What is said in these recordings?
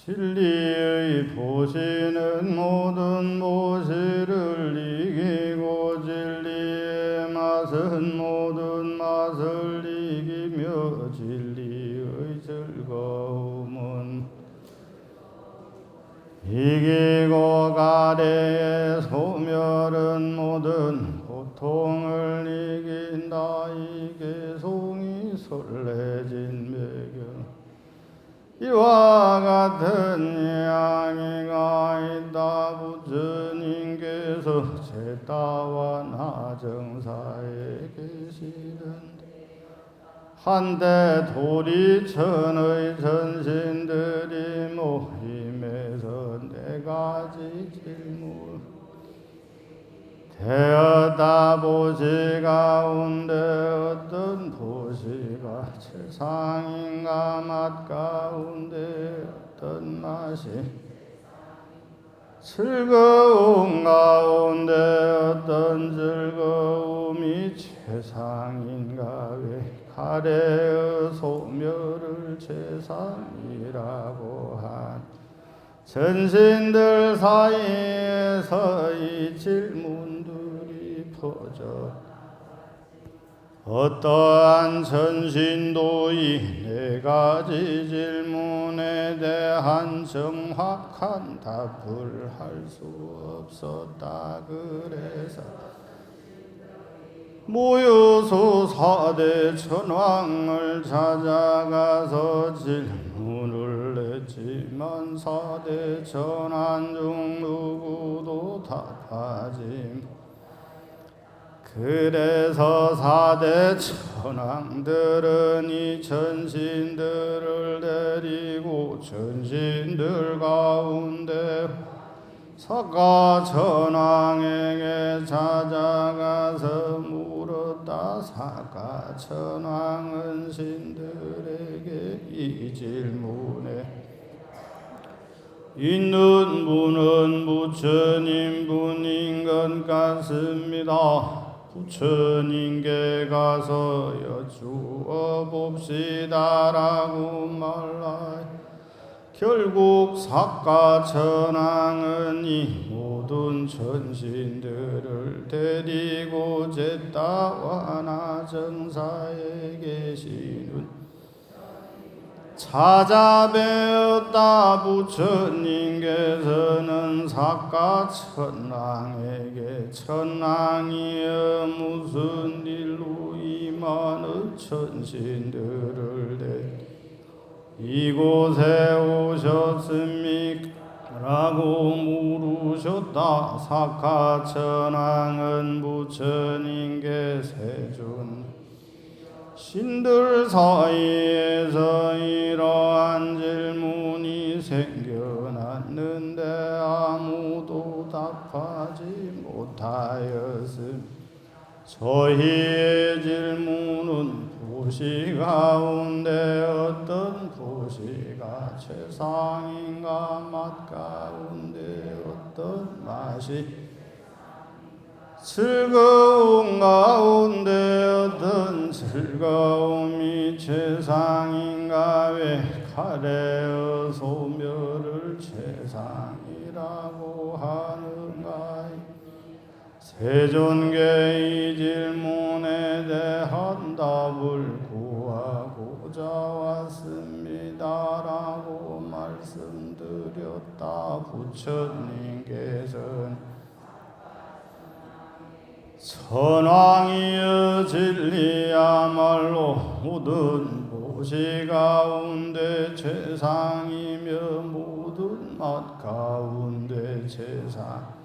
진리의 보시는 모든 보시를 이기고 진리의 맛은 모든 맛을 이기며 진리의 즐거움은 이기고 가래의 소멸은 모든 고통을 이긴다. 이 개송이 설레진 배경 이와 같은 이야기가 있다. 부처님께서 제다와 나정사에 계시는데 한때 도리천의 전신들이 모임에서 네 가지 질문 되었다. 보시 가운데 어떤 보시가 최상인가? 맛 가운데 어떤 맛이 즐거움 가운데 어떤 즐거움이 최상인가? 왜 가래의 소멸을 최상이라고 한 전신들 사이에서 이 질문들이 퍼져 어떠한 전신도 이 네 가지 질문에 대한 정확한 답을 할 수 없었다. 그래서 무유수 사대 천왕을 찾아가서 질문을 했지만 사대 천왕 중 누구도 답하지. 그래서 사대 천왕들은 이 전신들을 데리고 전신들 가운데 사가 천왕에게 찾아가서 물었다. 사가 천왕은 신들에게 이 질문에 있는 분은 부처님 분인 것 같습니다. 부처님께 가서 여쭈어 봅시다라고 말하여 결국 사가천왕은 이 모든 전신들을 데리고 제다와 나정사에 계시는 찾아뵈었다. 부처님께서는 사가천왕에게 천왕이여 무슨 일로 이 많은 천신들을 이곳에 오셨습니까? 라고 물으셨다. 사가천왕은 부처님께 세준 신들 사이에서 이러한 질문이 생겨났는데 아무도 답하지 못하였음. 저희의 질문은 보시 가운데 어떤 보시가 최상인가? 맛 가운데 어떤 맛이 즐거움 가운데 어떤 즐거움이 최상인가? 왜 가래의 소멸을 최상이라고 하는가? 세존계 이 질문에 대한 답을 구하고자 왔습니다라고 말씀드렸다. 부처님께서는 선왕이여 진리야말로 모든 보시 가운데 최상이며 모든 맛 가운데 최상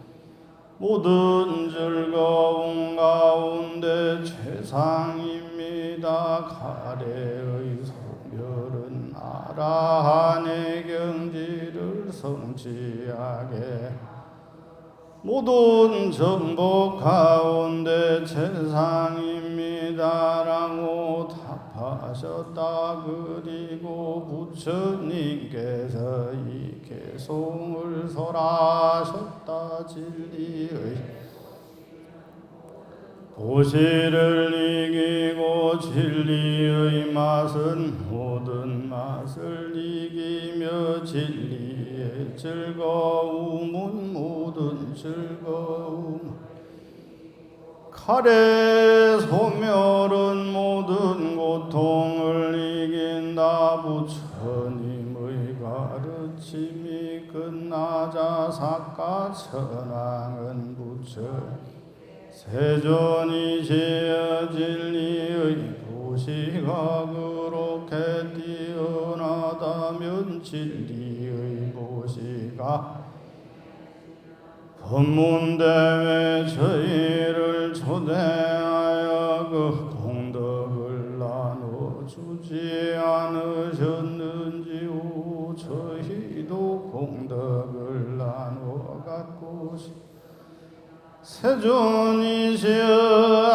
모든 즐거움 가운데 최상입니다. 가래의 소멸은 아라한의 경지를 성취하게 모든 정복 가운데 최상입니다라고 답하셨다. 그리고 부처님께서 이 개송을 설하셨다. 진리의 보시를 이기고 진리의 맛은 모든 맛을 이기며 진리 즐거움은 모든 즐거움 칼의 소멸은 모든 고통을 이긴다. 부처님의 가르침이 끝나자 사가천왕은 부처 세존이 제어 진리의 보시가 그렇게 뛰어나다면 진리의 보시가 법문대회 저희를 초대하여 그 공덕을 나눠주지 않으셨는지요. 저희도 공덕을 나누어 갖고 세존이시여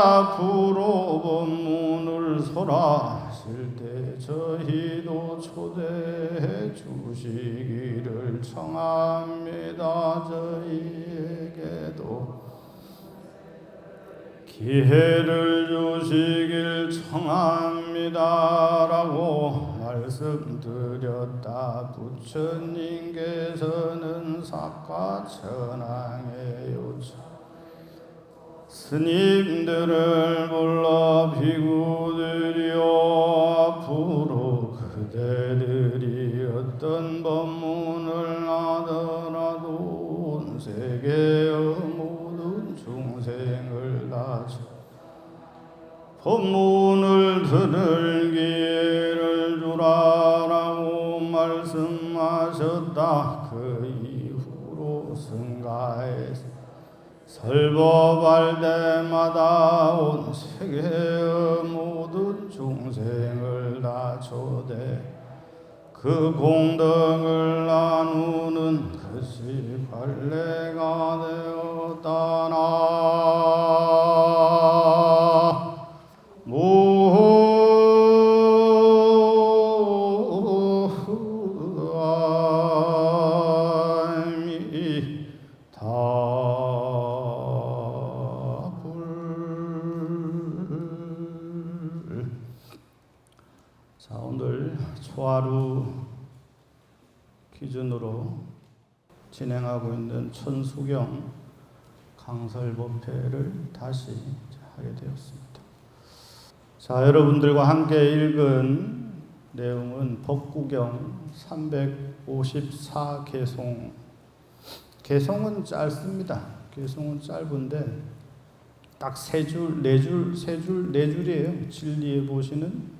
앞으로 법문을 설하실 때 저희도 초대해 주시기를 청합니다. 저희에게도 기회를 주시길 청합니다 라고 말씀드렸다. 부처님께서는 사가천왕의 요청 스님들을 불러 비구들이여 앞으로 그대들이 어떤 법문을 하더라도 온 세계의 모든 중생을 다 법문을 들을 기회를 주라라고 말씀하셨다. 그 이후로 승가에서 설법할 때마다 온 세계의 모든 중생을 다 초대 그 공덕을 나누는 것이 관례가 되었다. 자, 오늘 초하루 기준으로 진행하고 있는 천수경 강설법회를 다시 하게 되었습니다. 자, 여러분들과 함께 읽은 내용은 법구경 354 개송. 개송은 짧습니다. 개송은 짧은데 딱 세 줄, 네 줄이에요. 진리의 보시는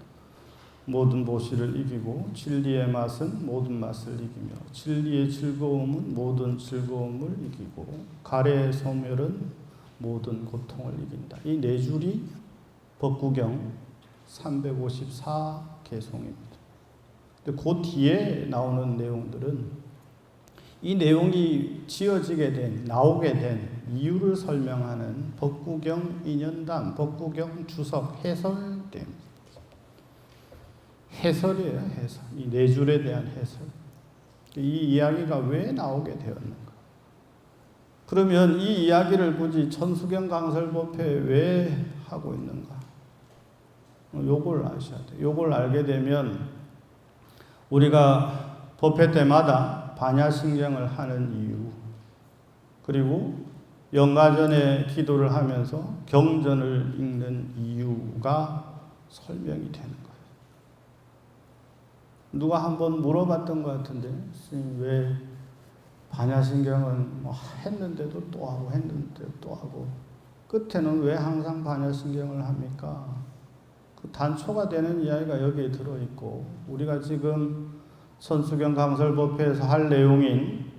모든 보시를 이기고 진리의 맛은 모든 맛을 이기며 진리의 즐거움은 모든 즐거움을 이기고 가래의 소멸은 모든 고통을 이긴다. 이 네 줄이 법구경 354 개송입니다. 근데 그 뒤에 나오는 내용들은 이 내용이 지어지게 된, 나오게 된 이유를 설명하는 법구경 인연담, 법구경 주석 해설됩니다. 해설이에요, 해설. 이 네 줄에 대한 해설. 이 이야기가 왜 나오게 되었는가? 그러면 이 이야기를 굳이 천수경 강설법회 왜 하고 있는가? 요걸 아셔야 돼요. 요걸 알게 되면 우리가 법회 때마다 반야신경을 하는 이유, 그리고 영가전에 기도를 하면서 경전을 읽는 이유가 설명이 되는 거예요. 누가 한번 물어봤던 것 같은데, 스님 왜 반야신경은 뭐 했는데도 또 하고 했는데도 또 하고 끝에는 왜 항상 반야신경을 합니까? 그 단초가 되는 이야기가 여기에 들어있고, 우리가 지금 천수경 강설법회에서 할 내용인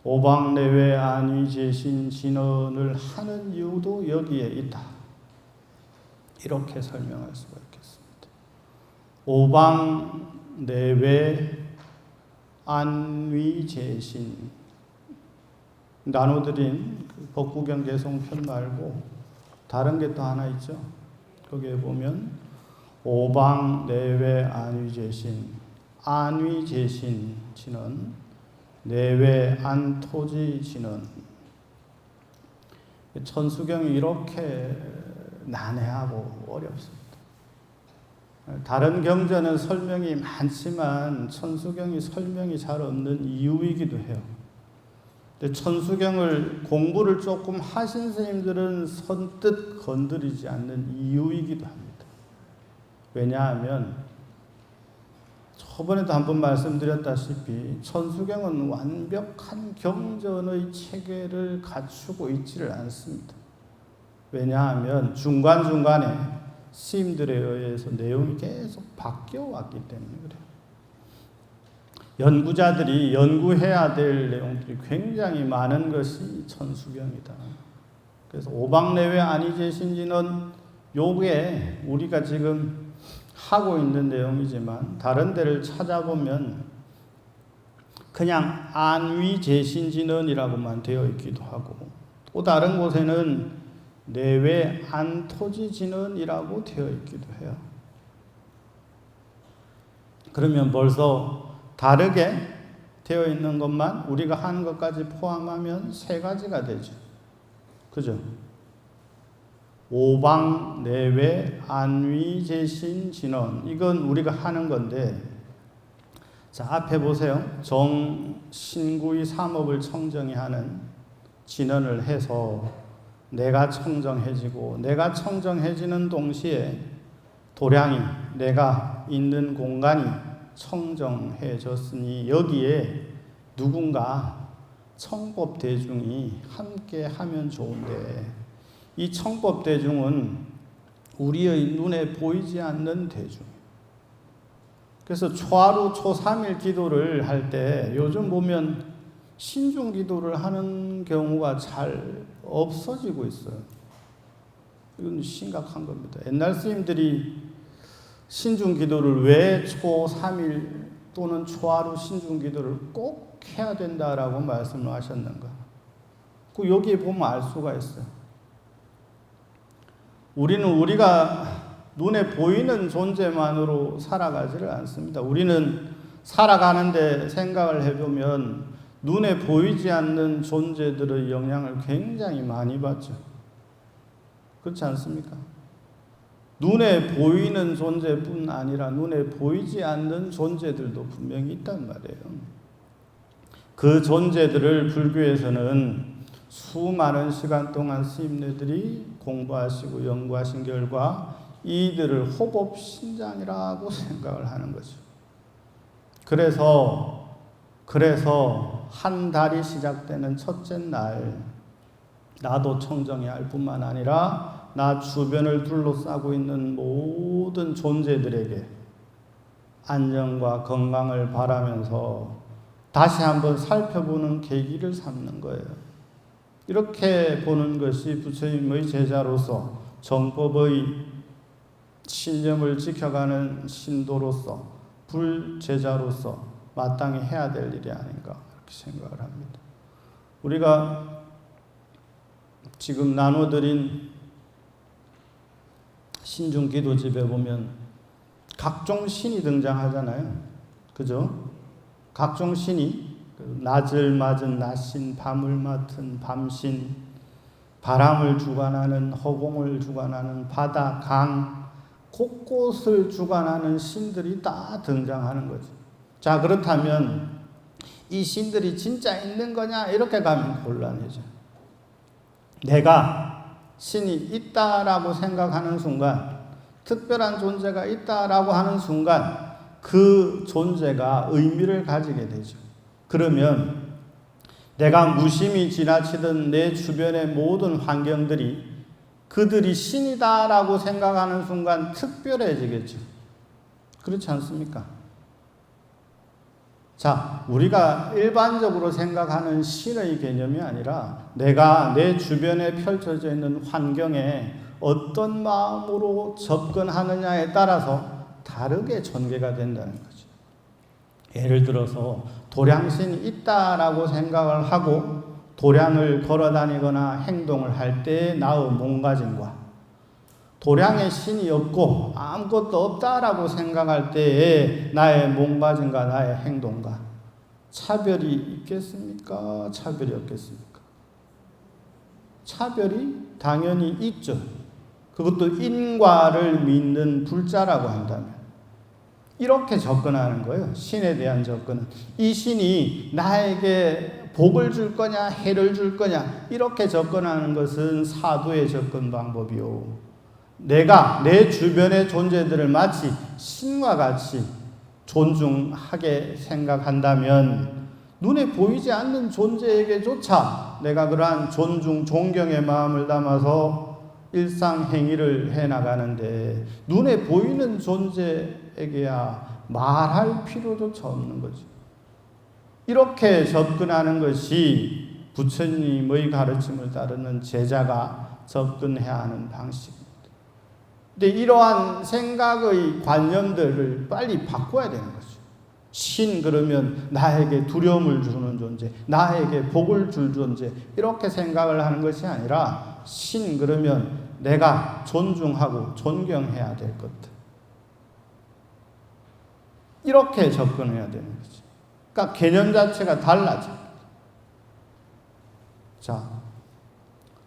오방내외 안위제신 진언을 하는 이유도 여기에 있다. 이렇게 설명할 수가 있겠습니다. 오방내외 안위제신 나눠드린 그 법구경 개송편 말고 다른 게 또 하나 있죠. 거기에 보면 오방내외 안위제신, 안위제신 진언, 내외 안토지 진언. 천수경이 이렇게 난해하고 어렵습니다. 다른 경전은 설명이 많지만 천수경이 설명이 잘 없는 이유이기도 해요. 근데 천수경을 공부를 조금 하신 스님들은 선뜻 건드리지 않는 이유이기도 합니다. 왜냐하면 저번에도 한번 말씀드렸다시피 천수경은 완벽한 경전의 체계를 갖추고 있지를 않습니다. 왜냐하면 중간중간에 스님들에 의해서 내용이 계속 바뀌어 왔기 때문에 그래요. 연구자들이 연구해야 될 내용들이 굉장히 많은 것이 천수경이다. 그래서 오방내외 안위제신지는 요게 우리가 지금 하고 있는 내용이지만 다른 데를 찾아보면 그냥 안위제신진언이라고만 되어 있기도 하고 또 다른 곳에는 내외 안토지진언이라고 되어 있기도 해요. 그러면 벌써 다르게 되어 있는 것만 우리가 하는 것까지 포함하면 세 가지가 되죠. 그죠? 오방, 내외, 안위, 제신, 진언. 이건 우리가 하는 건데, 자, 앞에 보세요. 정신구의 삼업을 청정히 하는 진언을 해서 내가 청정해지고, 내가 청정해지는 동시에 도량이, 내가 있는 공간이 청정해졌으니 여기에 누군가 청법대중이 함께 하면 좋은데 이 청법대중은 우리의 눈에 보이지 않는 대중. 그래서 초하루 초삼일 기도를 할 때 요즘 보면 신중 기도를 하는 경우가 잘 없어지고 있어요. 이건 심각한 겁니다. 옛날 스님들이 신중 기도를 왜 초 3일 또는 초하루 신중 기도를 꼭 해야 된다라고 말씀을 하셨는가? 그 여기에 보면 알 수가 있어요. 우리는 우리가 눈에 보이는 존재만으로 살아가지를 않습니다. 우리는 살아가는데 생각을 해보면 눈에 보이지 않는 존재들의 영향을 굉장히 많이 받죠. 그렇지 않습니까? 눈에 보이는 존재뿐 아니라 눈에 보이지 않는 존재들도 분명히 있단 말이에요. 그 존재들을 불교에서는 수많은 시간 동안 스님네들이 공부하시고 연구하신 결과 이들을 호법신장이라고 생각을 하는 거죠. 그래서 한 달이 시작되는 첫째 날 나도 청정해야 할 뿐만 아니라 나 주변을 둘러싸고 있는 모든 존재들에게 안녕과 건강을 바라면서 다시 한번 살펴보는 계기를 삼는 거예요. 이렇게 보는 것이 부처님의 제자로서 정법의 신념을 지켜가는 신도로서 불제자로서 마땅히 해야 될 일이 아닌가 그렇게 생각을 합니다. 우리가 지금 나눠드린 신중 기도집에 보면 각종 신이 등장하잖아요. 그죠? 각종 신이 낮을 맞은 낮신, 밤을 맡은 밤신, 바람을 주관하는, 허공을 주관하는, 바다, 강, 곳곳을 주관하는 신들이 다 등장하는 거죠. 자, 그렇다면 이 신들이 진짜 있는 거냐? 이렇게 가면 곤란해져. 내가 신이 있다라고 생각하는 순간, 특별한 존재가 있다라고 하는 순간 그 존재가 의미를 가지게 되죠. 그러면 내가 무심히 지나치던 내 주변의 모든 환경들이 그들이 신이다라고 생각하는 순간 특별해지겠죠. 그렇지 않습니까? 자, 우리가 일반적으로 생각하는 신의 개념이 아니라 내가 내 주변에 펼쳐져 있는 환경에 어떤 마음으로 접근하느냐에 따라서 다르게 전개가 된다는 거죠. 예를 들어서 도량신이 있다라고 생각을 하고 도량을 걸어다니거나 행동을 할 때의 나의 몸가짐과 도량에 신이 없고 아무것도 없다라고 생각할 때의 나의 몸가짐과 나의 행동과 차별이 있겠습니까? 차별이 없겠습니까? 차별이 당연히 있죠. 그것도 인과를 믿는 불자라고 한다면 이렇게 접근하는 거예요. 신에 대한 접근은. 이 신이 나에게 복을 줄 거냐 해를 줄 거냐 이렇게 접근하는 것은 사두의 접근 방법이요. 내가 내 주변의 존재들을 마치 신과 같이 존중하게 생각한다면 눈에 보이지 않는 존재에게조차 내가 그러한 존중, 존경의 마음을 담아서 일상 행위를 해나가는데 눈에 보이는 존재에게야 말할 필요조차 없는 거지. 이렇게 접근하는 것이 부처님의 가르침을 따르는 제자가 접근해야 하는 방식입니다. 근데 이러한 생각의 관념들을 빨리 바꿔야 되는 거죠. 신 그러면 나에게 두려움을 주는 존재, 나에게 복을 줄 존재 이렇게 생각을 하는 것이 아니라 신 그러면 내가 존중하고 존경해야 될 것들 이렇게 접근해야 되는 거죠. 그러니까 개념 자체가 달라집니다. 자,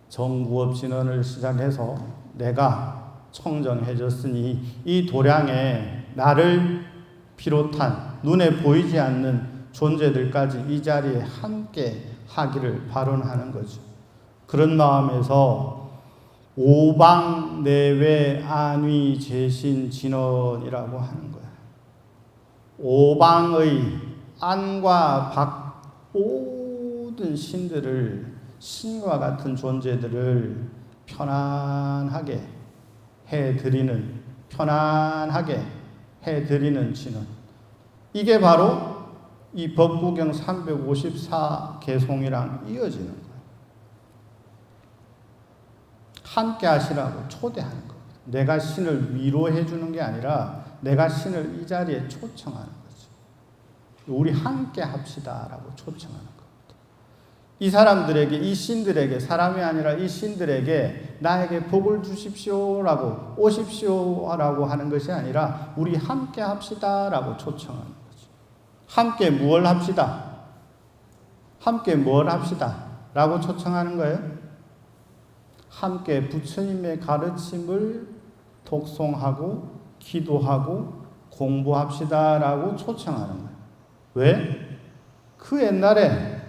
정구업진언을 시작해서 내가 청정해졌으니 이 도량에 나를 비롯한 눈에 보이지 않는 존재들까지 이 자리에 함께 하기를 발언하는 거죠. 그런 마음에서 오방내외 안위 제신 진언이라고 하는 거예요. 오방의 안과 밖 모든 신들을 신과 같은 존재들을 편안하게 해드리는 진언. 이게 바로 이 법구경 354개송이랑 이어지는 거예요. 함께 하시라고 초대하는 겁니다. 내가 신을 위로해 주는 게 아니라 내가 신을 이 자리에 초청하는 거죠. 우리 함께 합시다라고 초청하는 겁니다. 이 사람들에게, 이 신들에게, 사람이 아니라 이 신들에게 나에게 복을 주십시오라고, 오십시오라고 하는 것이 아니라 우리 함께 합시다라고 초청하는 거죠. 함께 무엇을 합시다? 함께 뭘 합시다? 라고 초청하는 거예요. 함께 부처님의 가르침을 독송하고 기도하고 공부합시다라고 초청하는 거예요. 왜? 그 옛날에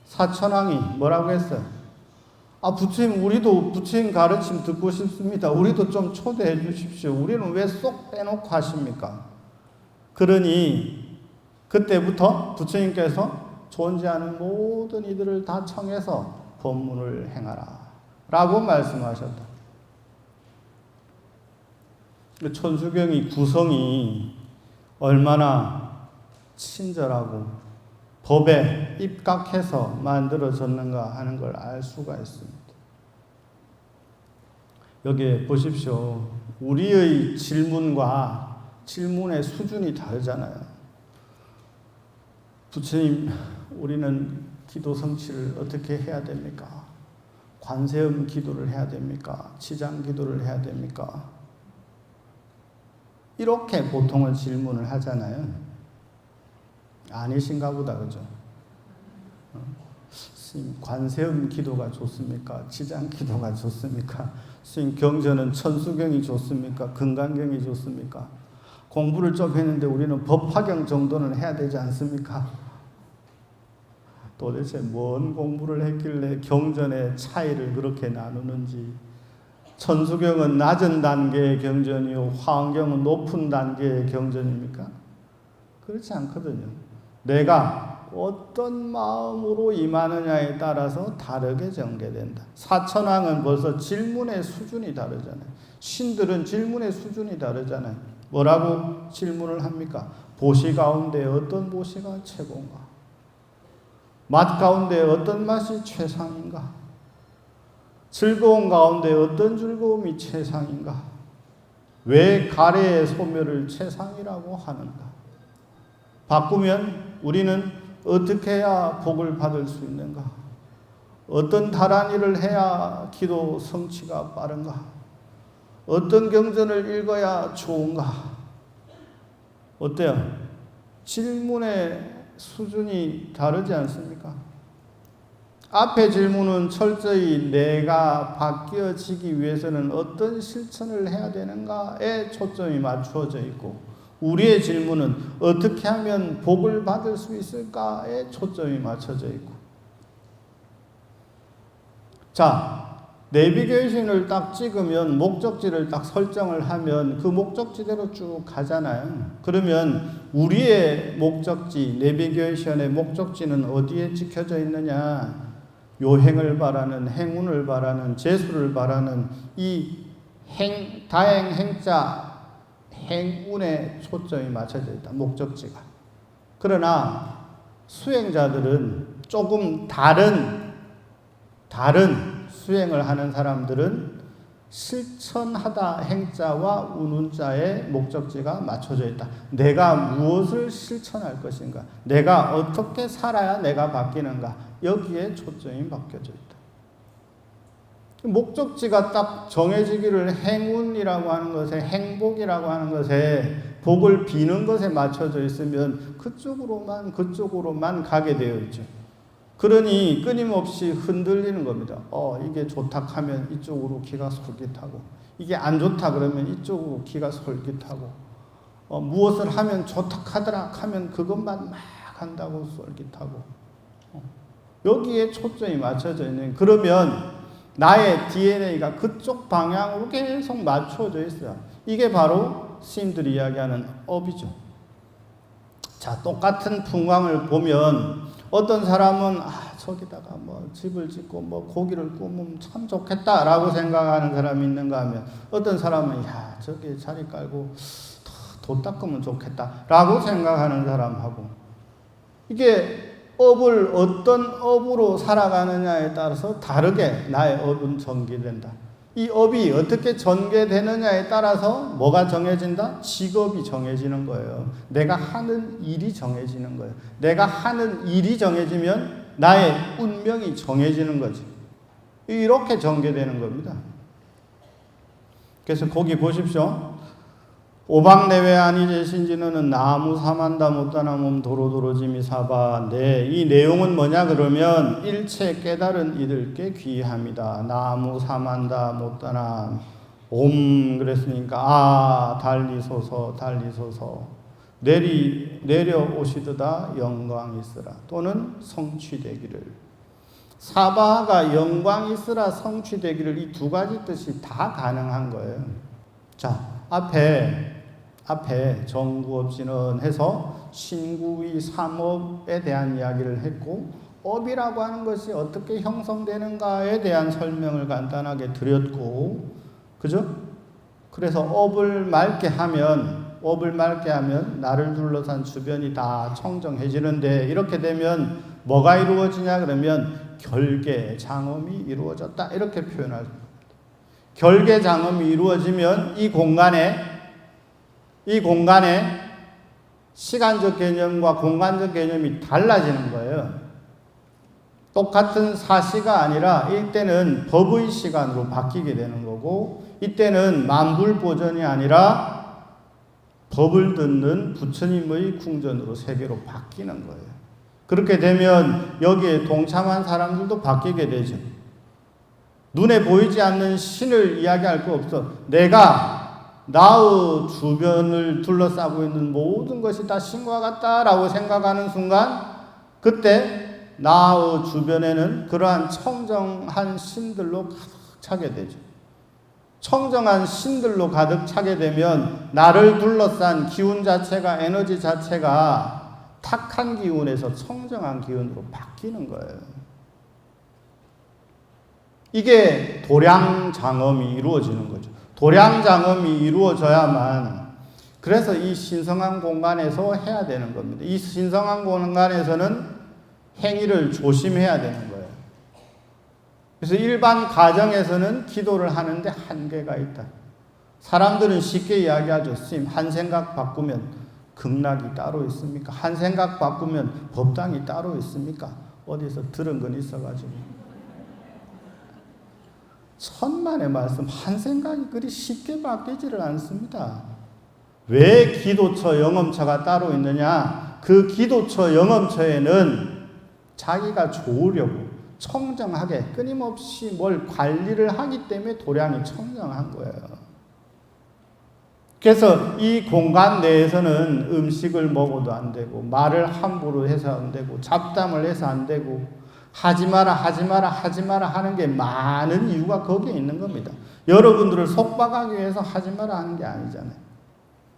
사천왕이 뭐라고 했어요? 부처님, 우리도 부처님 가르침 듣고 싶습니다. 우리도 좀 초대해 주십시오. 우리는 왜 쏙 빼놓고 하십니까? 그러니 그때부터 부처님께서 존재하는 모든 이들을 다 청해서 법문을 행하라 라고 말씀하셨다. 천수경이 구성이 얼마나 친절하고 법에 입각해서 만들어졌는가 하는 걸 알 수가 있습니다. 여기 보십시오. 우리의 질문과 질문의 수준이 다르잖아요. 부처님, 우리는 기도 성취를 어떻게 해야 됩니까? 관세음 기도를 해야 됩니까? 치장 기도를 해야 됩니까? 이렇게 보통은 질문을 하잖아요. 아니신가 보다, 그죠? 스님, 관세음 기도가 좋습니까? 치장 기도가 좋습니까? 스님, 경전은 천수경이 좋습니까? 금강경이 좋습니까? 공부를 좀 했는데 우리는 법화경 정도는 해야 되지 않습니까? 도대체 뭔 공부를 했길래 경전의 차이를 그렇게 나누는지. 천수경은 낮은 단계의 경전이요, 화엄경은 높은 단계의 경전입니까? 그렇지 않거든요. 내가 어떤 마음으로 임하느냐에 따라서 다르게 전개된다. 사천왕은 벌써 질문의 수준이 다르잖아요. 신들은 질문의 수준이 다르잖아요. 뭐라고 질문을 합니까? 보시 가운데 어떤 보시가 최고인가? 맛 가운데 어떤 맛이 최상인가? 즐거움 가운데 어떤 즐거움이 최상인가? 왜 가래의 소멸을 최상이라고 하는가? 바꾸면 우리는 어떻게 해야 복을 받을 수 있는가? 어떤 다란 일을 해야 기도 성취가 빠른가? 어떤 경전을 읽어야 좋은가? 어때요? 질문의 수준이 다르지 않습니까? 앞에 질문은 철저히 내가 바뀌어지기 위해서는 어떤 실천을 해야 되는가에 초점이 맞추어져 있고, 우리의 질문은 어떻게 하면 복을 받을 수 있을까에 초점이 맞춰져 있고. 자, 내비게이션을 딱 찍으면 목적지를 딱 설정을 하면 그 목적지대로 쭉 가잖아요. 그러면 우리의 목적지, 내비게이션의 목적지는 어디에 찍혀져 있느냐? 요행을 바라는, 행운을 바라는, 재수를 바라는 이 다행 행자, 행운에 초점이 맞춰져 있다. 목적지가. 그러나 수행자들은 조금 다른 수행을 하는 사람들은 실천하다 행자와 운운자의 목적지가 맞춰져 있다. 내가 무엇을 실천할 것인가? 내가 어떻게 살아야 내가 바뀌는가? 여기에 초점이 맡겨져 있다. 목적지가 딱 정해지기를 행운이라고 하는 것에, 행복이라고 하는 것에, 복을 비는 것에 맞춰져 있으면 그쪽으로만 가게 되어 있죠. 그러니 끊임없이 흔들리는 겁니다. 이게 좋다 하면 이쪽으로 기가 솔깃하고, 이게 안 좋다 그러면 이쪽으로 기가 솔깃하고, 무엇을 하면 좋다 하더라 하면 그것만 막 한다고 솔깃하고, 여기에 초점이 맞춰져 있는, 그러면 나의 DNA가 그쪽 방향으로 계속 맞춰져 있어요. 이게 바로 스님들이 이야기하는 업이죠. 자, 똑같은 풍광을 보면 어떤 사람은 저기다가 뭐 집을 짓고 뭐 고기를 구우면 참 좋겠다라고 생각하는 사람이 있는가 하면, 어떤 사람은 저기 자리 깔고 돈 닦으면 좋겠다라고 생각하는 사람하고, 이게 업을 어떤 업으로 살아가느냐에 따라서 다르게 나의 업은 전개된다. 이 업이 어떻게 전개되느냐에 따라서 뭐가 정해진다? 직업이 정해지는 거예요. 내가 하는 일이 정해지는 거예요. 내가 하는 일이 정해지면 나의 운명이 정해지는 거지. 이렇게 전개되는 겁니다. 그래서 거기 보십시오. 오박내외 아니제신지는 나무 사만다 못다나 몸 도로도로짐이 사바. 네, 이 내용은 뭐냐 그러면 일체 깨달은 이들께 귀합니다. 나무 사만다 못다나 그랬으니까 달리소서 내려오시도다 영광 있으라 또는 성취되기를. 사바가 영광 있으라 성취되기를, 이 두 가지 뜻이 다 가능한 거예요. 자, 앞에 정구업신은 해서 신구의 삼업에 대한 이야기를 했고, 업이라고 하는 것이 어떻게 형성되는가에 대한 설명을 간단하게 드렸고, 그죠? 그래서 업을 맑게 하면 나를 둘러싼 주변이 다 청정해지는데, 이렇게 되면 뭐가 이루어지냐 그러면 결계 장엄이 이루어졌다, 이렇게 표현할 겁니다. 결계 장엄이 이루어지면 이 공간에 시간적 개념과 공간적 개념이 달라지는 거예요. 똑같은 사시가 아니라 이때는 법의 시간으로 바뀌게 되는 거고, 이때는 만불보전이 아니라 법을 듣는 부처님의 궁전으로 세계로 바뀌는 거예요. 그렇게 되면 여기에 동참한 사람들도 바뀌게 되죠. 눈에 보이지 않는 신을 이야기할 거 없어. 내가 나의 주변을 둘러싸고 있는 모든 것이 다 신과 같다라고 생각하는 순간, 그때 나의 주변에는 그러한 청정한 신들로 가득 차게 되죠. 청정한 신들로 가득 차게 되면 나를 둘러싼 기운 자체가, 에너지 자체가 탁한 기운에서 청정한 기운으로 바뀌는 거예요. 이게 도량장엄이 이루어지는 거죠. 도량장엄이 이루어져야만, 그래서 이 신성한 공간에서 해야 되는 겁니다. 이 신성한 공간에서는 행위를 조심해야 되는 거예요. 그래서 일반 가정에서는 기도를 하는데 한계가 있다. 사람들은 쉽게 이야기하죠. 스님, 한 생각 바꾸면 극락이 따로 있습니까? 한 생각 바꾸면 법당이 따로 있습니까? 어디서 들은 건 있어가지고. 천만의 말씀, 한 생각이 그리 쉽게 바뀌지를 않습니다. 왜 기도처 영엄처가 따로 있느냐? 그 기도처 영엄처에는 자기가 좋으려고, 청정하게 끊임없이 뭘 관리를 하기 때문에 도량이 청정한 거예요. 그래서 이 공간 내에서는 음식을 먹어도 안 되고, 말을 함부로 해서 안 되고, 잡담을 해서 안 되고, 하지 마라 하는 게 많은 이유가 거기에 있는 겁니다. 여러분들을 속박하기 위해서 하지 마라 하는 게 아니잖아요.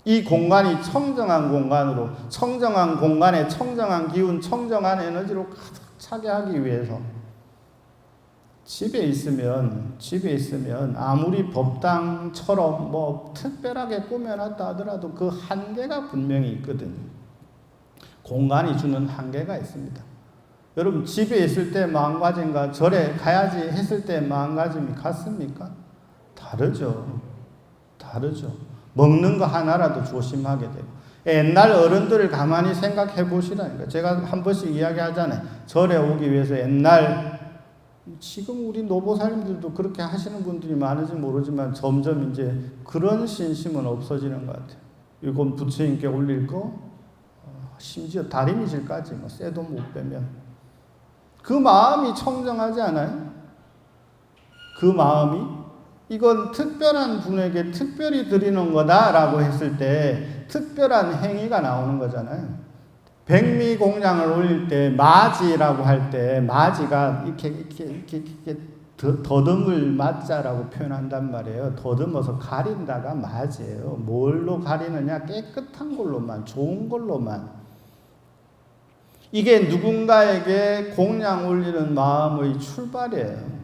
이 공간이 청정한 공간으로, 청정한 공간에 청정한 기운, 청정한 에너지로 가득 차게 하기 위해서 집에 있으면 아무리 법당처럼 뭐 특별하게 꾸며놨다 하더라도 그 한계가 분명히 있거든요. 공간이 주는 한계가 있습니다. 여러분 집에 있을 때 마음가짐과 절에 가야지 했을 때 마음가짐이 같습니까? 다르죠. 먹는 거 하나라도 조심하게 되고, 옛날 어른들을 가만히 생각해 보시라니까. 제가 한 번씩 이야기하잖아요. 절에 오기 위해서 옛날, 지금 우리 노보살님들도 그렇게 하시는 분들이 많은지 모르지만 점점 이제 그런 신심은 없어지는 것 같아요. 이건 부처님께 올릴 거, 심지어 다리미질까지 뭐 쇠도 못 빼면 그 마음이 청정하지 않아요? 그 마음이 이건 특별한 분에게 특별히 드리는 거다라고 했을 때 특별한 행위가 나오는 거잖아요. 백미공양을 올릴 때 마지라고 할 때 마지가 이렇게 더듬을 맞자라고 표현한단 말이에요. 더듬어서 가린다가 마지예요. 뭘로 가리느냐? 깨끗한 걸로만, 좋은 걸로만. 이게 누군가에게 공양 올리는 마음의 출발이에요.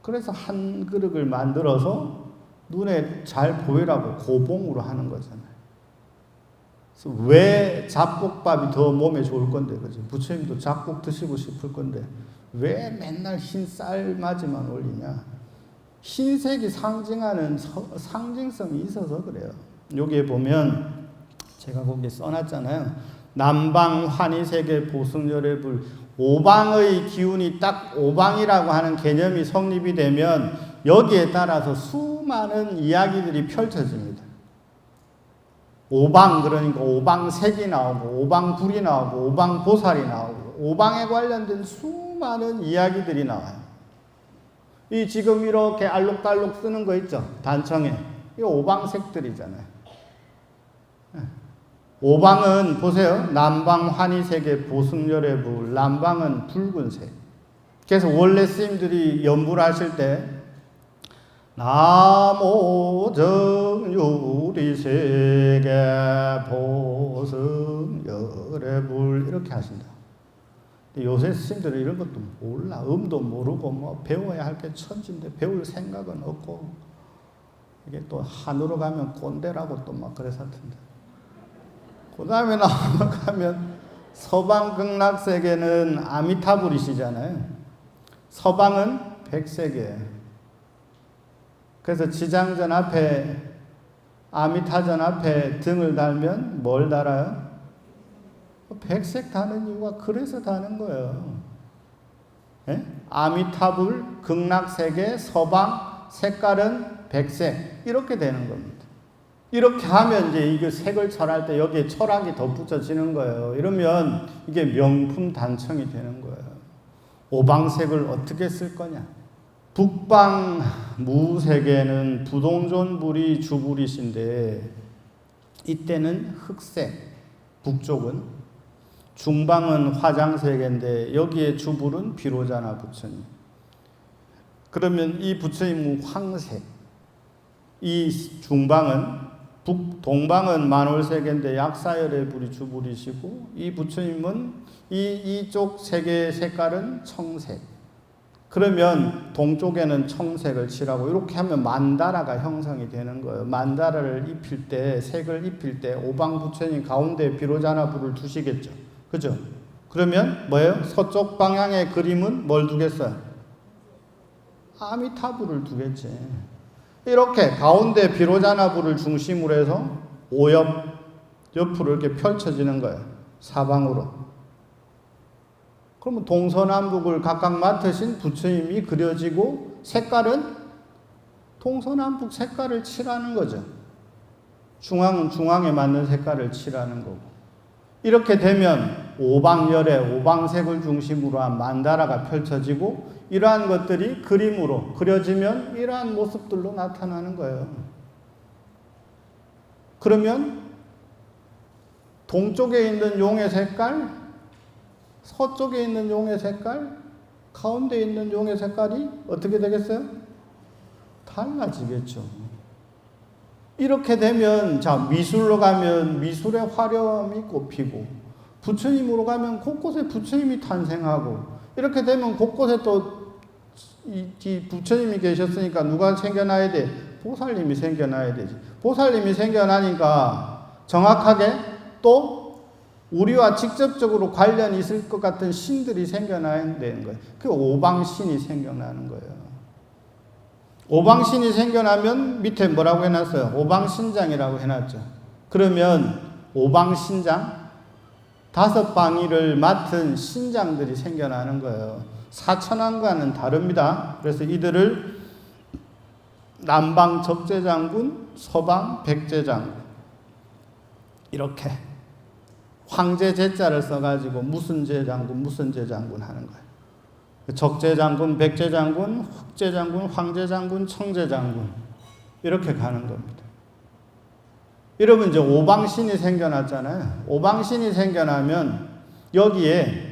그래서 한 그릇을 만들어서 눈에 잘 보이라고 고봉으로 하는 거잖아요. 그래서 왜 잡곡밥이 더 몸에 좋을 건데, 그죠? 부처님도 잡곡 드시고 싶을 건데 왜 맨날 흰 쌀맞이만 올리냐? 흰색이 상징하는 상징성이 있어서 그래요. 여기에 보면 제가 거기에 써놨잖아요. 남방 환희세계 보승열의 불. 오방의 기운이 딱 오방이라고 하는 개념이 성립이 되면 여기에 따라서 수많은 이야기들이 펼쳐집니다. 오방, 그러니까 오방색이 나오고 오방불이 나오고 오방보살이 나오고 오방에 관련된 수많은 이야기들이 나와요. 이 지금 이렇게 알록달록 쓰는 거 있죠? 단청에. 이 오방색들이잖아요. 오방은 보세요. 남방 환희세계 보승열의 불. 남방은 붉은색. 그래서 원래 스님들이 연불 하실 때 나모 정유리세계 보승열의 불 이렇게 하신다. 요새 스님들은 이런 것도 몰라. 음도 모르고 뭐 배워야 할 게 천지인데 배울 생각은 없고, 이게 또 한으로 가면 꼰대라고 또 막 그래서 하던데. 그 다음에 나가면 서방 극락세계는 아미타불이시잖아요. 서방은 백색이에요. 그래서 지장전 앞에, 아미타전 앞에 등을 달면 뭘 달아요? 백색 다는 이유가 그래서 다는 거예요. 예? 아미타불, 극락세계, 서방, 색깔은 백색. 이렇게 되는 겁니다. 이렇게 하면 이제 이게 색을 철할 때 여기에 철학이 덧붙여지는 거예요. 이러면 이게 명품 단청이 되는 거예요. 오방색을 어떻게 쓸 거냐? 북방 무세계는 부동존불이 주불이신데 이때는 흑색, 북쪽은. 중방은 화장세계인데 여기에 주불은 비로자나 부처님. 그러면 이 부처님은 황색, 이 중방은 동방은 만월세계인데 약사열의 불이 주불이시고, 이 부처님은 이쪽 세계의 색깔은 청색. 그러면 동쪽에는 청색을 칠하고 이렇게 하면 만다라가 형성이 되는 거예요. 만다라를 입힐 때, 색을 입힐 때 오방 부처님 가운데 비로자나 불을 두시겠죠. 그죠? 그러면 뭐예요? 서쪽 방향의 그림은 뭘 두겠어요? 아미타불을 두겠지. 이렇게 가운데 비로자나불을 중심으로 해서 옆으로 이렇게 펼쳐지는 거예요. 사방으로. 그러면 동서남북을 각각 맡으신 부처님이 그려지고 색깔은 동서남북 색깔을 칠하는 거죠. 중앙은 중앙에 맞는 색깔을 칠하는 거고. 이렇게 되면 오방열의 오방색을 중심으로 한 만다라가 펼쳐지고 이러한 것들이 그림으로 그려지면 이러한 모습들로 나타나는 거예요. 그러면 동쪽에 있는 용의 색깔, 서쪽에 있는 용의 색깔, 가운데 있는 용의 색깔이 어떻게 되겠어요? 달라지겠죠. 이렇게 되면 자 미술로 가면 미술의 화려함이 꼽히고 부처님으로 가면 곳곳에 부처님이 탄생하고 이렇게 되면 곳곳에 또 이 부처님이 계셨으니까 누가 생겨나야 돼? 보살님이 생겨나야 되지. 보살님이 생겨나니까 정확하게 또 우리와 직접적으로 관련이 있을 것 같은 신들이 생겨나야 되는 거예요. 그 오방신이 생겨나는 거예요. 오방신이 생겨나면 밑에 뭐라고 해놨어요? 오방신장이라고 해놨죠. 그러면 오방신장 5방위를 맡은 신장들이 생겨나는 거예요. 사천왕과는 다릅니다. 그래서 이들을 남방 적재장군, 서방 백제장군 이렇게 황제 제자를 써가지고 무슨 제장군 하는 거예요. 적재장군, 백제장군, 흑제장군, 황제장군, 청제장군 이렇게 가는 겁니다. 여러분 이제 오방신이 생겨났잖아요. 오방신이 생겨나면 여기에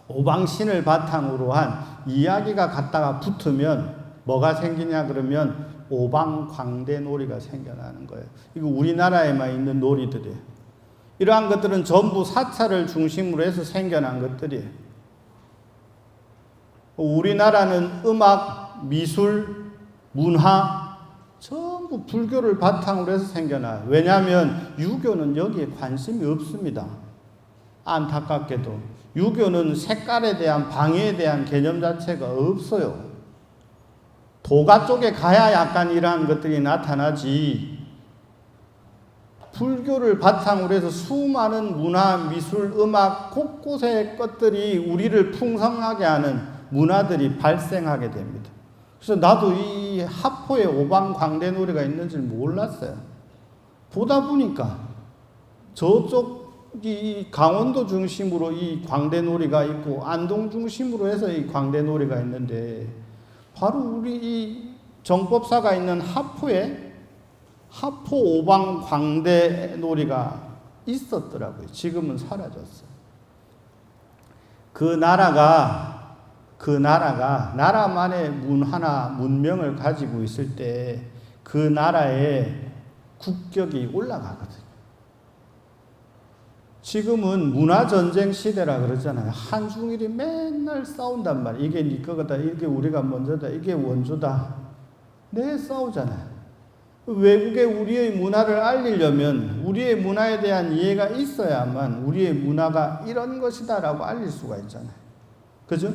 오방신을 바탕으로 한 이야기가 갖다가 붙으면 뭐가 생기냐 그러면 오방광대놀이가 생겨나는 거예요. 이거 우리나라에만 있는 놀이들이에요. 이러한 것들은 전부 사찰을 중심으로 해서 생겨난 것들이에요. 우리나라는 음악, 미술, 문화 전부 불교를 바탕으로 해서 생겨나요. 왜냐하면 유교는 여기에 관심이 없습니다. 안타깝게도 유교는 색깔에 대한 방해에 대한 개념 자체가 없어요. 도가 쪽에 가야 약간 이러한 것들이 나타나지. 불교를 바탕으로 해서 수많은 문화, 미술, 음악 곳곳의 것들이 우리를 풍성하게 하는 문화들이 발생하게 됩니다. 그래서 나도 이 하포에 오방광대놀이가 있는 줄 몰랐어요. 보다 보니까 저쪽 이 강원도 중심으로 이 광대놀이가 있고 안동 중심으로 해서 이 광대놀이가 있는데 바로 우리 이 정법사가 있는 하포에 하포 오방 광대놀이가 있었더라고요. 지금은 사라졌어요. 그 나라가 나라만의 문화나 문명을 가지고 있을 때 그 나라의 국격이 올라가거든요. 지금은 문화전쟁 시대라 그러잖아요. 한중일이 맨날 싸운단 말이에요. 이게 네 거다, 이게 우리가 먼저다, 이게 원조다. 네, 싸우잖아요. 외국에 우리의 문화를 알리려면 우리의 문화에 대한 이해가 있어야만 우리의 문화가 이런 것이다라고 알릴 수가 있잖아요. 그죠?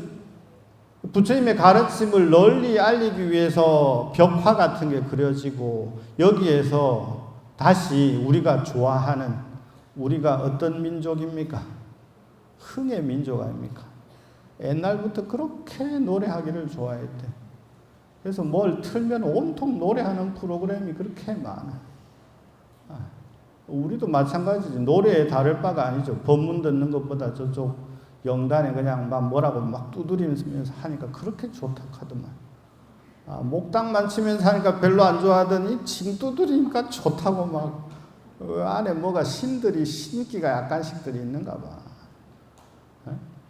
부처님의 가르침을 널리 알리기 위해서 벽화 같은 게 그려지고 여기에서 다시 우리가 좋아하는 우리가 어떤 민족입니까? 흥의 민족 아닙니까? 옛날부터 그렇게 노래하기를 좋아했대. 그래서 뭘 틀면 온통 노래하는 프로그램이 그렇게 많아. 우리도 마찬가지지. 노래에 다를 바가 아니죠. 법문 듣는 것보다 저쪽 영단에 그냥 막 뭐라고 막 두드리면서 하니까 그렇게 좋다 하더만. 목당만 치면서 하니까 별로 안 좋아하더니 징 두드리니까 좋다고 막 안에 뭐가 신기가 약간씩들이 있는가 봐.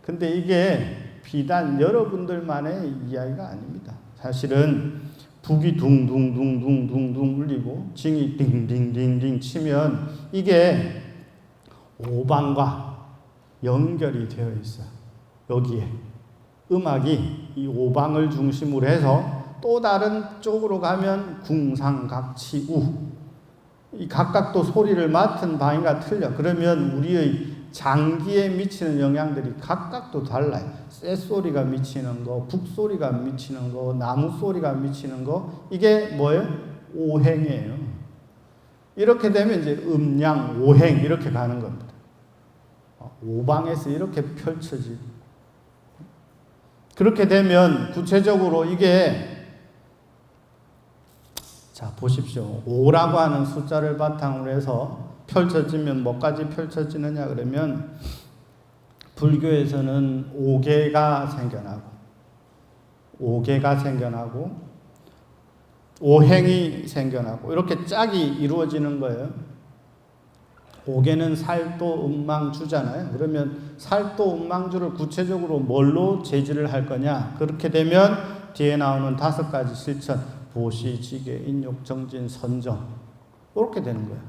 근데 이게 비단 여러분들만의 이야기가 아닙니다. 사실은 북이 둥둥둥둥둥둥 울리고 징이 딩딩딩딩 치면 이게 오방과 연결이 되어 있어요. 여기에 음악이 이 오방을 중심으로 해서 또 다른 쪽으로 가면 궁상각치우 이 각각 또 소리를 맡은 방위가 틀려. 그러면 우리의 장기에 미치는 영향들이 각각 또 달라요. 쇳소리가 미치는 거, 북소리가 미치는 거, 나무 소리가 미치는 거, 이게 뭐예요? 오행이에요. 이렇게 되면 이제 음양, 오행 이렇게 가는 겁니다. 오방에서 이렇게 펼쳐지. 그렇게 되면 구체적으로 이게 자, 보십시오. 5라고 하는 숫자를 바탕으로 해서 펼쳐지면 뭐까지 펼쳐지느냐 그러면 불교에서는 오계가 생겨나고 오행이 생겨나고 이렇게 짝이 이루어지는 거예요. 오계는 살도 음망주잖아요. 그러면 살도 음망주를 구체적으로 뭘로 제지를 할 거냐? 그렇게 되면 뒤에 나오는 5가지 실천, 보시, 지계, 인욕, 정진, 선정 이렇게 되는 거예요.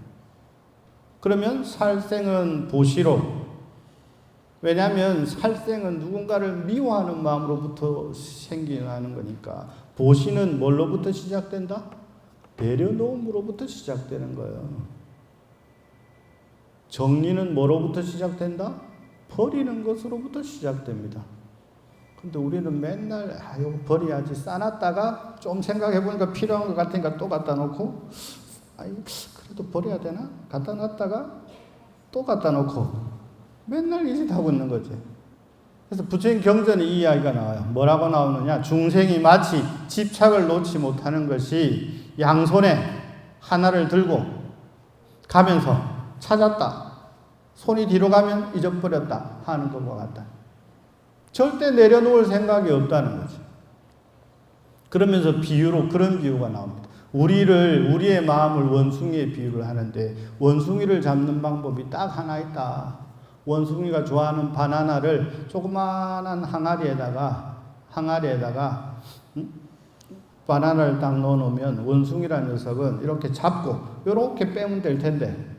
그러면 살생은 보시로, 왜냐하면 살생은 누군가를 미워하는 마음으로부터 생겨나는 거니까, 보시는 뭘로부터 시작된다? 내려놓음으로부터 시작되는 거예요. 정리는 뭐로부터 시작된다? 버리는 것으로부터 시작됩니다. 근데 우리는 맨날 이거 버려야지 싸놨다가 좀 생각해보니까 필요한 것 같으니까 또 갖다 놓고, 그래도 버려야 되나? 갖다 놨다가 또 갖다 놓고 맨날 이 짓 하고 있는 거지. 그래서 부처님 경전에 이 이야기가 나와요. 뭐라고 나오느냐? 중생이 마치 집착을 놓지 못하는 것이 양손에 하나를 들고 가면서 찾았다, 손이 뒤로 가면 잊어버렸다 하는 것과 같다. 절대 내려놓을 생각이 없다는 거죠. 그러면서 비유로 그런 비유가 나옵니다. 우리의 마음을 원숭이에 비유를 하는데, 원숭이를 잡는 방법이 딱 하나 있다. 원숭이가 좋아하는 바나나를 조그마한 항아리에다가 바나나를 딱 넣어놓으면 원숭이라는 녀석은 이렇게 잡고 이렇게 빼면 될 텐데,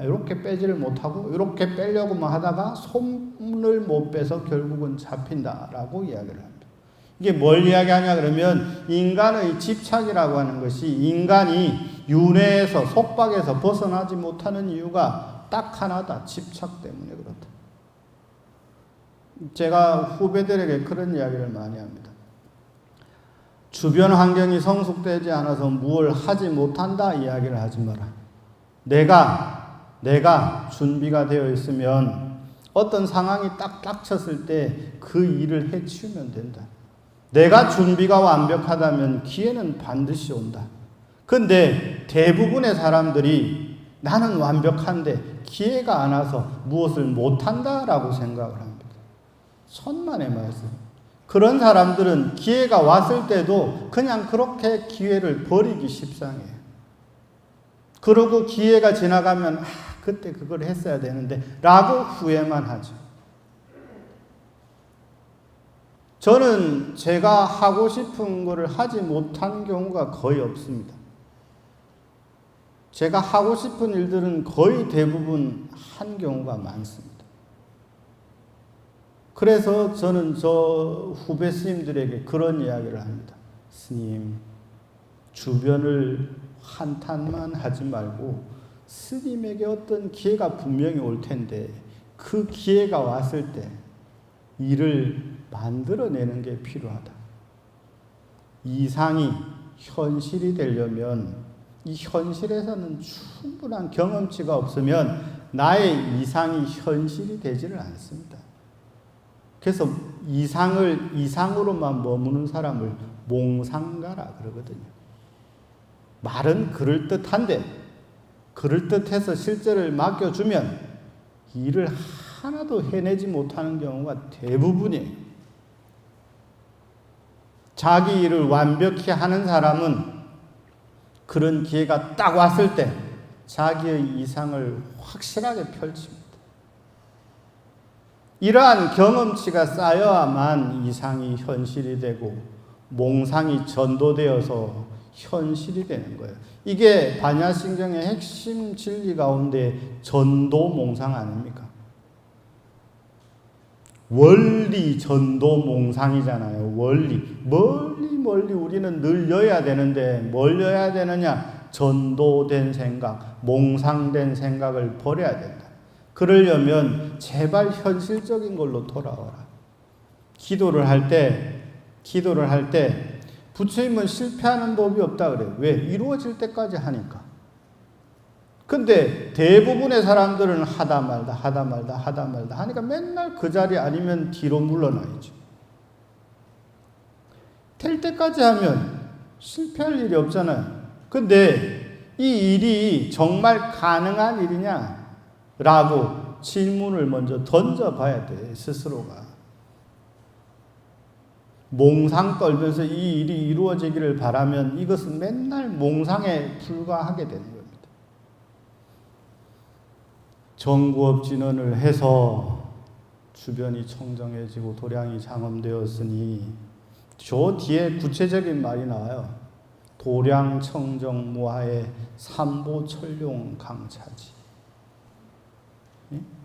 이렇게 빼지를 못하고 이렇게 빼려고만 하다가 손을 못 빼서 결국은 잡힌다라고 이야기를 합니다. 이게 뭘 이야기하냐 그러면, 인간의 집착이라고 하는 것이 인간이 윤회에서, 속박에서 벗어나지 못하는 이유가 딱 하나다. 집착 때문에 그렇다. 제가 후배들에게 그런 이야기를 많이 합니다. 주변 환경이 성숙되지 않아서 무엇을 하지 못한다 이야기를 하지 마라. 내가 준비가 되어 있으면 어떤 상황이 딱 닥쳤을 때 그 일을 해치우면 된다. 내가 준비가 완벽하다면 기회는 반드시 온다. 근데 대부분의 사람들이 나는 완벽한데 기회가 안 와서 무엇을 못한다라고 생각을 합니다. 천만의 말씀. 그런 사람들은 기회가 왔을 때도 그냥 그렇게 기회를 버리기 십상해요. 그러고 기회가 지나가면 그때 그걸 했어야 되는데 라고 후회만 하죠. 저는 제가 하고 싶은 거를 하지 못한 경우가 거의 없습니다. 제가 하고 싶은 일들은 거의 대부분 한 경우가 많습니다. 그래서 저는 저 후배 스님들에게 그런 이야기를 합니다. 스님, 주변을 한탄만 하지 말고 스님에게 어떤 기회가 분명히 올 텐데 그 기회가 왔을 때 일을 만들어내는 게 필요하다. 이상이 현실이 되려면 이 현실에서는 충분한 경험치가 없으면 나의 이상이 현실이 되지를 않습니다. 그래서 이상으로만 머무는 사람을 몽상가라 그러거든요. 말은 그럴듯한데 그럴듯해서 실제를 맡겨주면 일을 하나도 해내지 못하는 경우가 대부분이에요. 자기 일을 완벽히 하는 사람은 그런 기회가 딱 왔을 때 자기의 이상을 확실하게 펼칩니다. 이러한 경험치가 쌓여야만 이상이 현실이 되고 몽상이 전도되어서 현실이 되는 거예요. 이게 반야심경의 핵심 진리 가운데 전도 몽상 아닙니까? 원리 전도 몽상이잖아요. 원리. 멀리 우리는 늘 여야 되는데 뭘 여야 되느냐? 전도된 생각, 몽상된 생각을 버려야 된다. 그러려면 제발 현실적인 걸로 돌아와라. 기도를 할 때 부처님은 실패하는 법이 없다 그래요. 왜? 이루어질 때까지 하니까. 근데 대부분의 사람들은 하다 말다 하니까 맨날 그 자리 아니면 뒤로 물러나야죠. 될 때까지 하면 실패할 일이 없잖아요. 근데 이 일이 정말 가능한 일이냐라고 질문을 먼저 던져봐야 돼, 스스로가. 몽상 떨면서 이 일이 이루어지기를 바라면 이것은 맨날 몽상에 불과하게 되는 겁니다. 정구업 진언을 해서 주변이 청정해지고 도량이 장엄되었으니 저 뒤에 구체적인 말이 나와요. 도량 청정 무하의 삼보철룡 강차지.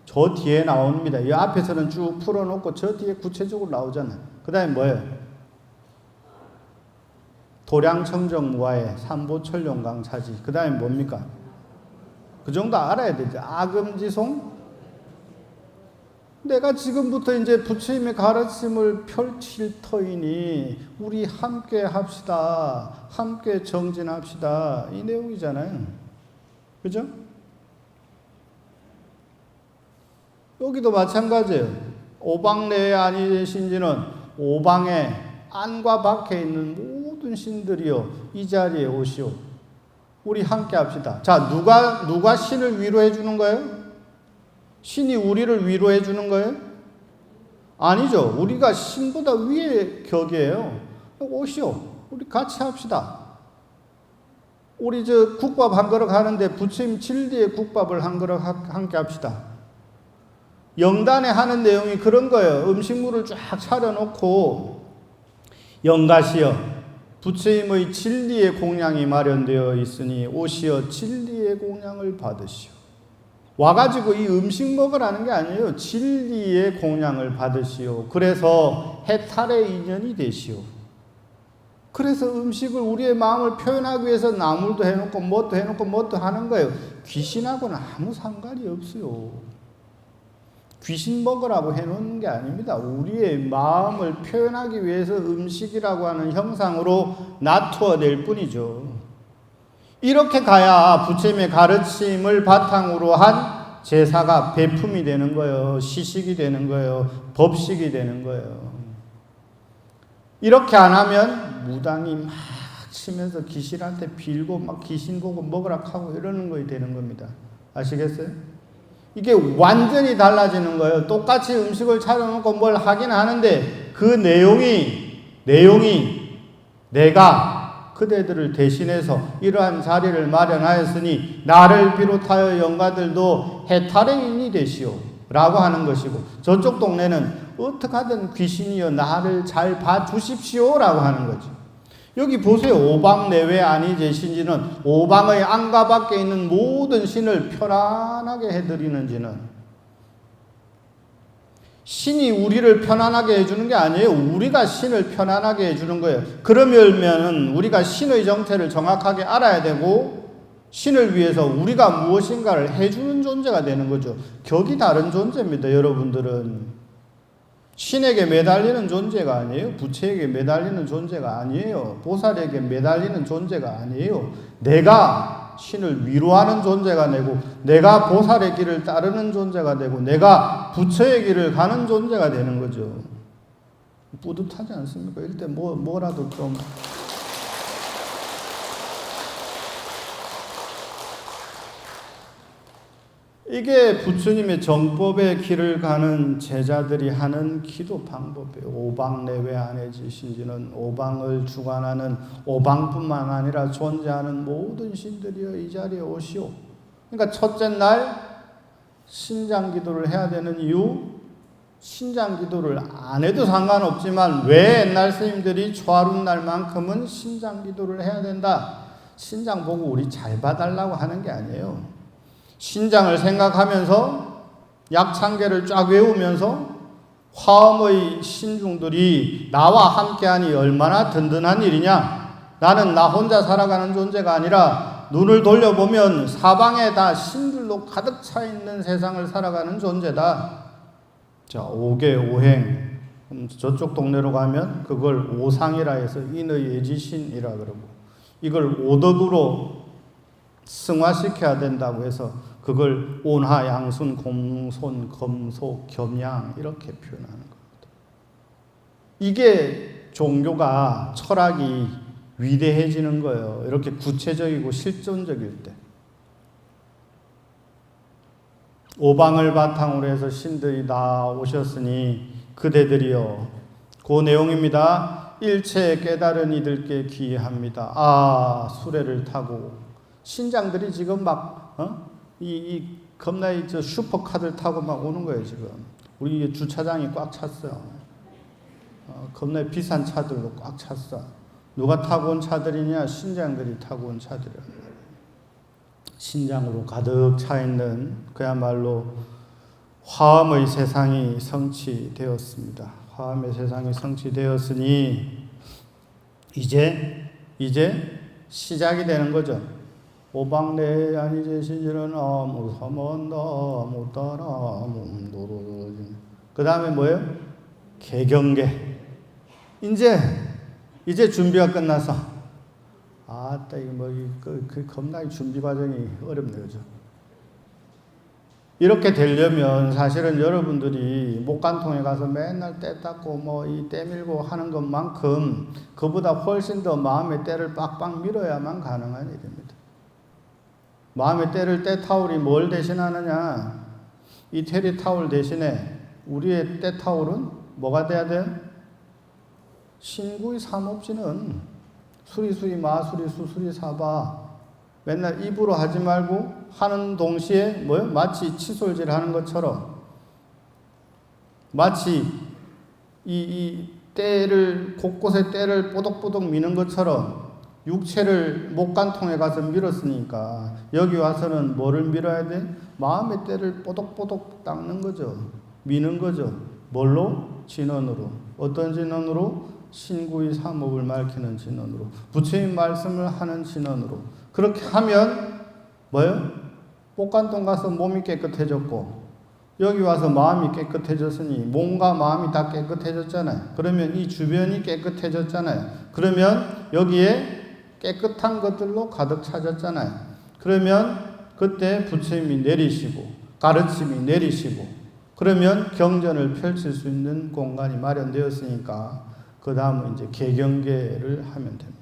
저 뒤에 나옵니다. 이 앞에서는 쭉 풀어놓고 저 뒤에 구체적으로 나오잖아요. 그 다음에 뭐예요? 도량 청정 무하의 삼보철룡 강차지. 그 다음에 뭡니까? 그 정도 알아야 되죠. 아금지송? 내가 지금부터 이제 부처님의 가르침을 펼칠 터이니 우리 함께 합시다. 함께 정진합시다. 이 내용이잖아요. 그죠? 여기도 마찬가지예요. 오방내외 아니신지는 오방에 안과 밖에 있는 모든 신들이요 이 자리에 오시오. 우리 함께 합시다. 자, 누가 신을 위로해 주는 거예요? 신이 우리를 위로해 주는 거예요? 아니죠. 우리가 신보다 위의 격이에요. 오시오. 우리 같이 합시다. 우리 국밥 한 그릇 하는데 부처님 질디에 국밥을 한 그릇 함께 합시다. 영단에 하는 내용이 그런 거예요. 음식물을 쫙 차려놓고 영가시여 부처님의 진리의 공양이 마련되어 있으니 오시어 진리의 공양을 받으시오. 와가지고 이 음식 먹으라는 게 아니에요. 진리의 공양을 받으시오. 그래서 해탈의 인연이 되시오. 그래서 음식을 우리의 마음을 표현하기 위해서 나물도 해놓고 뭣도 해놓고 뭣도 하는 거예요. 귀신하고는 아무 상관이 없어요. 귀신 먹으라고 해놓는 게 아닙니다. 우리의 마음을 표현하기 위해서 음식이라고 하는 형상으로 놔두어낼 뿐이죠. 이렇게 가야 부처님의 가르침을 바탕으로 한 제사가 배품이 되는 거예요. 시식이 되는 거예요. 법식이 되는 거예요. 이렇게 안 하면 무당이 막 치면서 귀신한테 빌고 막 귀신 보고 먹으라 하고 이러는 거에 되는 겁니다. 아시겠어요? 이게 완전히 달라지는 거예요. 똑같이 음식을 차려놓고 뭘 하긴 하는데 그 내용이 내가 그대들을 대신해서 이러한 자리를 마련하였으니 나를 비롯하여 영가들도 해탈의 인이 되시오 라고 하는 것이고, 저쪽 동네는 어떻게 하든 귀신이여 나를 잘 봐주십시오 라고 하는 거죠. 여기 보세요. 오방내외 아니제신지는 오방의 안과 밖에 있는 모든 신을 편안하게 해드리는지는, 신이 우리를 편안하게 해주는 게 아니에요. 우리가 신을 편안하게 해주는 거예요. 그러면 우리가 신의 정체를 정확하게 알아야 되고 신을 위해서 우리가 무엇인가를 해주는 존재가 되는 거죠. 격이 다른 존재입니다. 여러분들은 신에게 매달리는 존재가 아니에요. 부처에게 매달리는 존재가 아니에요. 보살에게 매달리는 존재가 아니에요. 내가 신을 위로하는 존재가 되고, 내가 보살의 길을 따르는 존재가 되고, 내가 부처의 길을 가는 존재가 되는 거죠. 뿌듯하지 않습니까? 이럴 때 뭐라도 좀 이게 부처님의 정법의 길을 가는 제자들이 하는 기도 방법이에요. 오방내외 안해지신지는 오방을 주관하는, 오방뿐만 아니라 존재하는 모든 신들이여 이 자리에 오시오. 그러니까 첫째 날 신장기도를 해야 되는 이유, 신장기도를 안 해도 상관없지만 왜 옛날 스님들이 초하룻 날만큼은 신장기도를 해야 된다. 신장 보고 우리 잘 봐달라고 하는 게 아니에요. 신장을 생각하면서 약창계를 쫙 외우면서 화엄의 신중들이 나와 함께하니 얼마나 든든한 일이냐. 나는 나 혼자 살아가는 존재가 아니라 눈을 돌려보면 사방에 다 신들로 가득 차 있는 세상을 살아가는 존재다. 자, 오계 오행, 저쪽 동네로 가면 그걸 오상이라 해서 인의 예지신이라 그러고, 이걸 오덕으로 승화시켜야 된다고 해서 그걸 온하, 양순, 공손, 검소, 겸양 이렇게 표현하는 겁니다. 이게 종교가, 철학이 위대해지는 거예요. 이렇게 구체적이고 실존적일 때. 오방을 바탕으로 해서 신들이 다 오셨으니 그대들이여. 그 내용입니다. 일체 깨달은 이들께 기이합니다. 아, 수레를 타고 신장들이 지금 막 겁나 저 슈퍼카들 타고 막 오는 거예요 지금. 우리 주차장이 꽉 찼어요. 겁나 비싼 차들로 꽉 찼어. 누가 타고 온 차들이냐? 신장들이 타고 온 차들이란 말이에요. 신장으로 가득 차 있는 그야말로 화엄의 세상이 성취되었습니다. 화엄의 세상이 성취되었으니 이제 시작이 되는 거죠. 오방내 아니제 시지는 아무 사만다 아무 따라 아무 노로. 그 다음에 뭐예요? 개경계. 이제 준비가 끝나서 아따 이거 그 겁나게 준비 과정이 어렵네요, 그죠? 이렇게 되려면 사실은 여러분들이 목간통에 가서 맨날 때 닦고 뭐 이 때 밀고 하는 것만큼 그보다 훨씬 더 마음의 때를 빡빡 밀어야만 가능한 일입니다. 마음의 때를 때 타올이 뭘 대신하느냐? 이 테리 타올 대신에 우리의 때 타올은 뭐가 돼야 돼? 신구의 삼업지는 수리수리 마수리 수수리 사바 맨날 입으로 하지 말고 하는 동시에 뭐요? 마치 칫솔질 하는 것처럼 마치 이 때를 곳곳에 때를 뽀독뽀독 미는 것처럼 육체를 목간통에 가서 밀었으니까 여기 와서는 뭐를 밀어야 돼? 마음의 때를 뽀독뽀독 닦는 거죠. 미는 거죠. 뭘로? 진언으로. 어떤 진언으로? 신구의 삼업을 밝히는 진언으로. 부처님 말씀을 하는 진언으로. 그렇게 하면 뭐예요? 목간통 가서 몸이 깨끗해졌고 여기 와서 마음이 깨끗해졌으니 몸과 마음이 다 깨끗해졌잖아요. 그러면 이 주변이 깨끗해졌잖아요. 그러면 여기에 깨끗한 것들로 가득 차졌잖아요. 그러면 그때 부처님이 내리시고 가르침이 내리시고 그러면 경전을 펼칠 수 있는 공간이 마련되었으니까 그 다음은 이제 개경계를 하면 됩니다.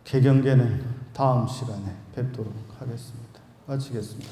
개경계는 다음 시간에 뵙도록 하겠습니다. 마치겠습니다.